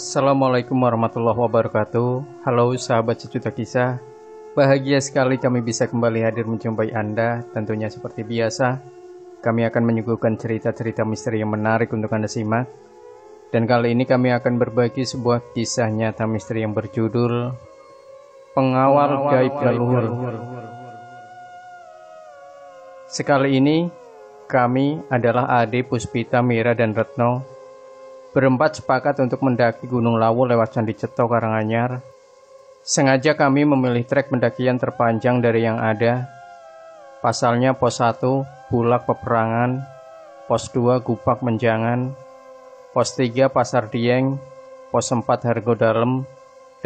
Assalamualaikum warahmatullahi wabarakatuh. Halo sahabat sejuta kisah. Bahagia sekali kami bisa kembali hadir menjumpai Anda. Tentunya seperti biasa, kami akan menyuguhkan cerita-cerita misteri yang menarik untuk Anda simak. Dan kali ini kami akan berbagi sebuah kisah nyata misteri yang berjudul Pengawal Gaib Leluhur. Sekali ini kami adalah Ade, Puspita, Mira, dan Retno. Berempat sepakat untuk mendaki Gunung Lawu lewat Candi Ceto, Karanganyar. Sengaja kami memilih trek pendakian terpanjang dari yang ada. Pasalnya pos 1, Bulak Peperangan, pos 2, Gupak Menjangan, pos 3, Pasar Dieng, pos 4, Hargo Dalem,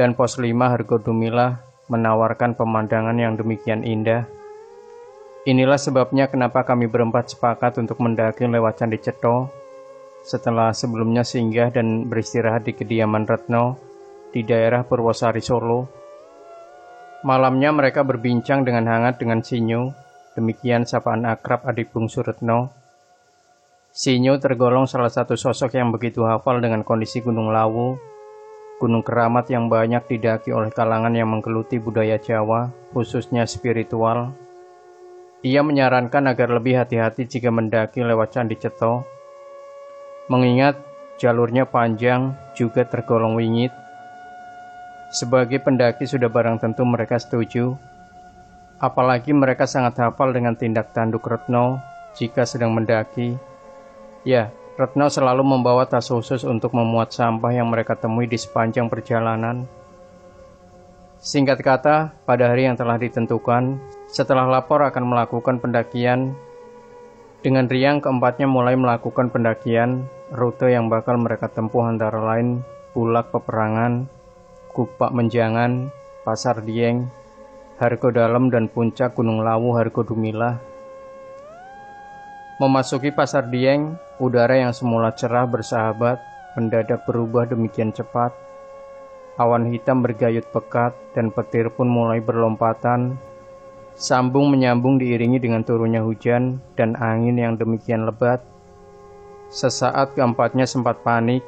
dan pos 5, Hargo Dumilah menawarkan pemandangan yang demikian indah. Inilah sebabnya kenapa kami berempat sepakat untuk mendaki lewat Candi Ceto, setelah sebelumnya singgah dan beristirahat di kediaman Retno di daerah Purwosari, Solo. Malamnya mereka berbincang dengan hangat dengan Sinyo, demikian sapaan akrab adik bungsu Retno. Sinyo tergolong salah satu sosok yang begitu hafal dengan kondisi Gunung Lawu, gunung keramat yang banyak didaki oleh kalangan yang menggeluti budaya Jawa, khususnya spiritual. Ia menyarankan agar lebih hati-hati jika mendaki lewat Candi Ceto, mengingat jalurnya panjang juga tergolong wingit. Sebagai pendaki sudah barang tentu mereka setuju. Apalagi mereka sangat hafal dengan tindak tanduk Retno jika sedang mendaki. Ya, Retno selalu membawa tas khusus untuk memuat sampah yang mereka temui di sepanjang perjalanan. Singkat kata, pada hari yang telah ditentukan, setelah lapor akan melakukan pendakian, dengan riang keempatnya mulai melakukan pendakian. Rute yang bakal mereka tempuh antara lain Bulak Peperangan, Gupak Menjangan, Pasar Dieng, Hargo Dalem, dan puncak Gunung Lawu Hargo Dumilah. Memasuki Pasar Dieng, udara yang semula cerah bersahabat mendadak berubah demikian cepat. Awan hitam bergayut pekat dan petir pun mulai berlompatan. Sambung menyambung diiringi dengan turunnya hujan dan angin yang demikian lebat. Sesaat keempatnya sempat panik.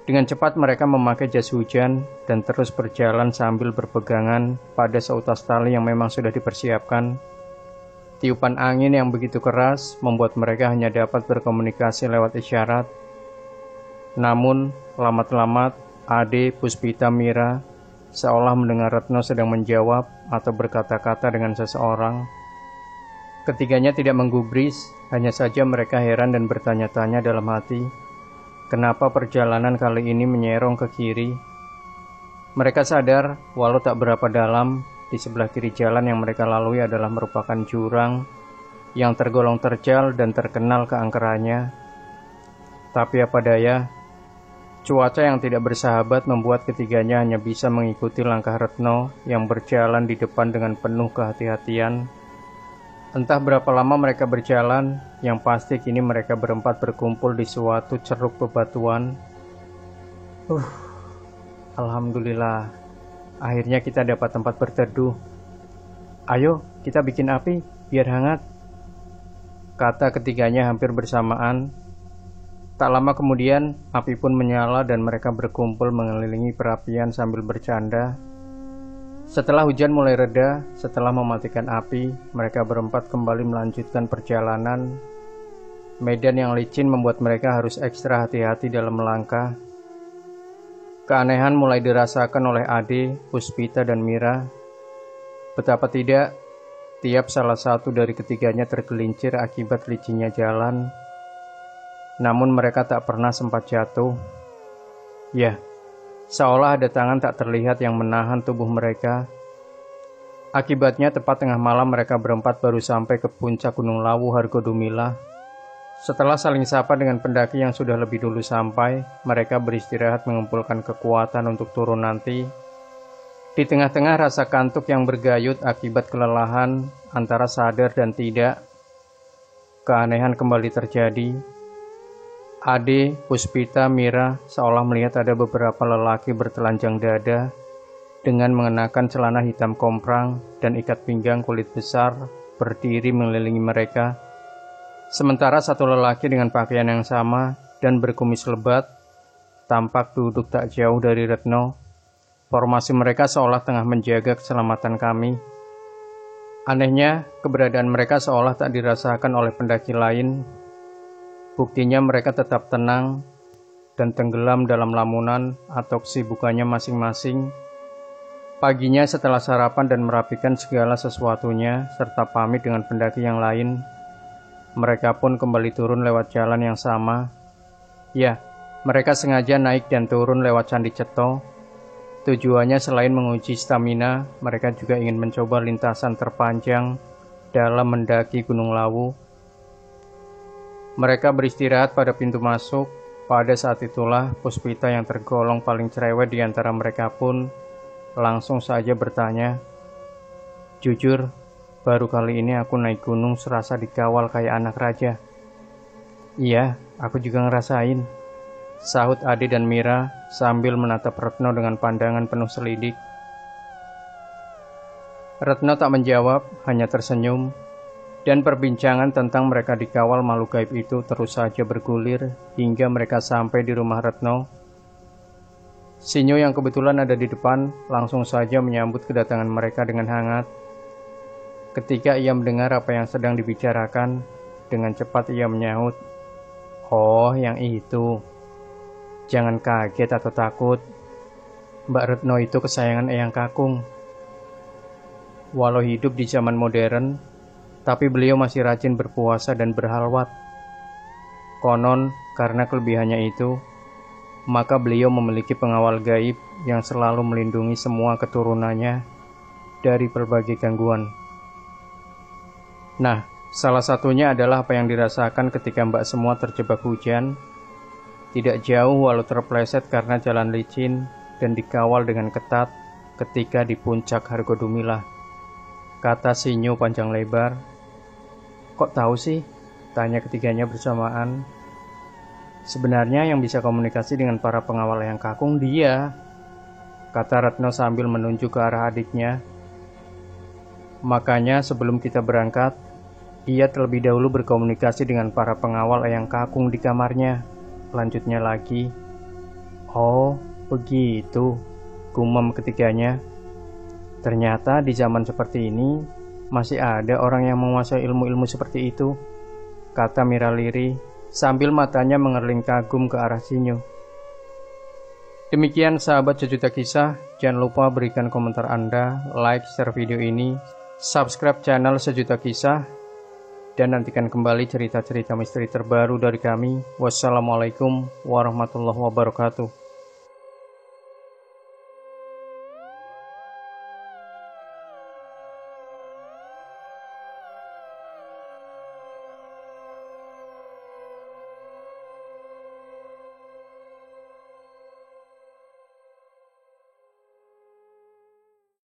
Dengan cepat mereka memakai jas hujan dan terus berjalan sambil berpegangan pada seutas tali yang memang sudah dipersiapkan. Tiupan angin yang begitu keras membuat mereka hanya dapat berkomunikasi lewat isyarat. Namun, lamat-lamat Ade, Puspita, Mira seolah mendengar Retno sedang menjawab atau berkata-kata dengan seseorang. Ketiganya tidak menggubris, hanya saja mereka heran dan bertanya-tanya dalam hati, kenapa perjalanan kali ini menyerong ke kiri. Mereka sadar, walau tak berapa dalam, di sebelah kiri jalan yang mereka lalui adalah merupakan jurang yang tergolong terjal dan terkenal keangkerannya. Tapi apa daya, cuaca yang tidak bersahabat membuat ketiganya hanya bisa mengikuti langkah Retno yang berjalan di depan dengan penuh kehati-hatian. Entah berapa lama mereka berjalan, yang pasti kini mereka berempat berkumpul di suatu ceruk bebatuan. Alhamdulillah, akhirnya kita dapat tempat berteduh. Ayo, kita bikin api, biar hangat, kata ketiganya hampir bersamaan. Tak lama kemudian, api pun menyala dan mereka berkumpul mengelilingi perapian sambil bercanda. Setelah hujan mulai reda, setelah mematikan api, mereka berempat kembali melanjutkan perjalanan. Medan yang licin membuat mereka harus ekstra hati-hati dalam melangkah. Keanehan mulai dirasakan oleh Ade, Puspita, dan Mira. Betapa tidak, tiap salah satu dari ketiganya tergelincir akibat licinnya jalan. Namun mereka tak pernah sempat jatuh. Ya, seolah ada tangan tak terlihat yang menahan tubuh mereka. Akibatnya tepat tengah malam mereka berempat baru sampai ke puncak Gunung Lawu Hargo Dumilah. Setelah saling sapa dengan pendaki yang sudah lebih dulu sampai, mereka beristirahat mengumpulkan kekuatan untuk turun nanti. Di tengah-tengah rasa kantuk yang bergayut akibat kelelahan antara sadar dan tidak, keanehan kembali terjadi. Ade, Puspita, Mira seolah melihat ada beberapa lelaki bertelanjang dada dengan mengenakan celana hitam komprang dan ikat pinggang kulit besar berdiri mengelilingi mereka. Sementara satu lelaki dengan pakaian yang sama dan berkumis lebat tampak duduk tak jauh dari Retno. Formasi mereka seolah tengah menjaga keselamatan kami. Anehnya, keberadaan mereka seolah tak dirasakan oleh pendaki lain. Buktinya mereka tetap tenang dan tenggelam dalam lamunan atau kesibukannya masing-masing. Paginya setelah sarapan dan merapikan segala sesuatunya, serta pamit dengan pendaki yang lain, mereka pun kembali turun lewat jalan yang sama. Ya, mereka sengaja naik dan turun lewat Candi Ceto. Tujuannya selain menguji stamina, mereka juga ingin mencoba lintasan terpanjang dalam mendaki Gunung Lawu. Mereka beristirahat pada pintu masuk. Pada saat itulah Puspita yang tergolong paling cerewet di antara mereka pun langsung saja bertanya, "Jujur, baru kali ini aku naik gunung serasa dikawal kayak anak raja." "Iya, aku juga ngerasain," sahut Ade dan Mira sambil menatap Retno dengan pandangan penuh selidik. Retno tak menjawab, hanya tersenyum, dan perbincangan tentang mereka dikawal makhluk gaib itu terus saja bergulir hingga mereka sampai di rumah Retno. Sinyo yang kebetulan ada di depan langsung saja menyambut kedatangan mereka dengan hangat. Ketika ia mendengar apa yang sedang dibicarakan, dengan cepat ia menyahut, "Oh, yang itu. Jangan kaget atau takut. Mbak Retno itu kesayangan Eyang Kakung. Walau hidup di zaman modern, tapi beliau masih rajin berpuasa dan berhalwat. Konon, karena kelebihannya itu, maka beliau memiliki pengawal gaib yang selalu melindungi semua keturunannya dari berbagai gangguan." Nah, salah satunya adalah apa yang dirasakan ketika mbak semua terjebak hujan. Tidak jauh walau terpleset karena jalan licin dan dikawal dengan ketat ketika di puncak Hargodumilah, kata Sinyo panjang lebar. "Kok tahu sih?" tanya ketiganya bersamaan. "Sebenarnya yang bisa komunikasi dengan para pengawal Eyang Kakung dia," kata Retno sambil menunjuk ke arah adiknya. "Makanya sebelum kita berangkat, ia terlebih dahulu berkomunikasi dengan para pengawal Eyang Kakung di kamarnya," lanjutnya lagi. "Oh, begitu," gumam ketiganya. "Ternyata di zaman seperti ini masih ada orang yang menguasai ilmu-ilmu seperti itu," kata Mira lirih sambil matanya mengerling kagum ke arah Sinyo. Demikian sahabat Sejuta Kisah, jangan lupa berikan komentar Anda, like, share video ini, subscribe channel Sejuta Kisah, dan nantikan kembali cerita-cerita misteri terbaru dari kami. Wassalamualaikum warahmatullahi wabarakatuh.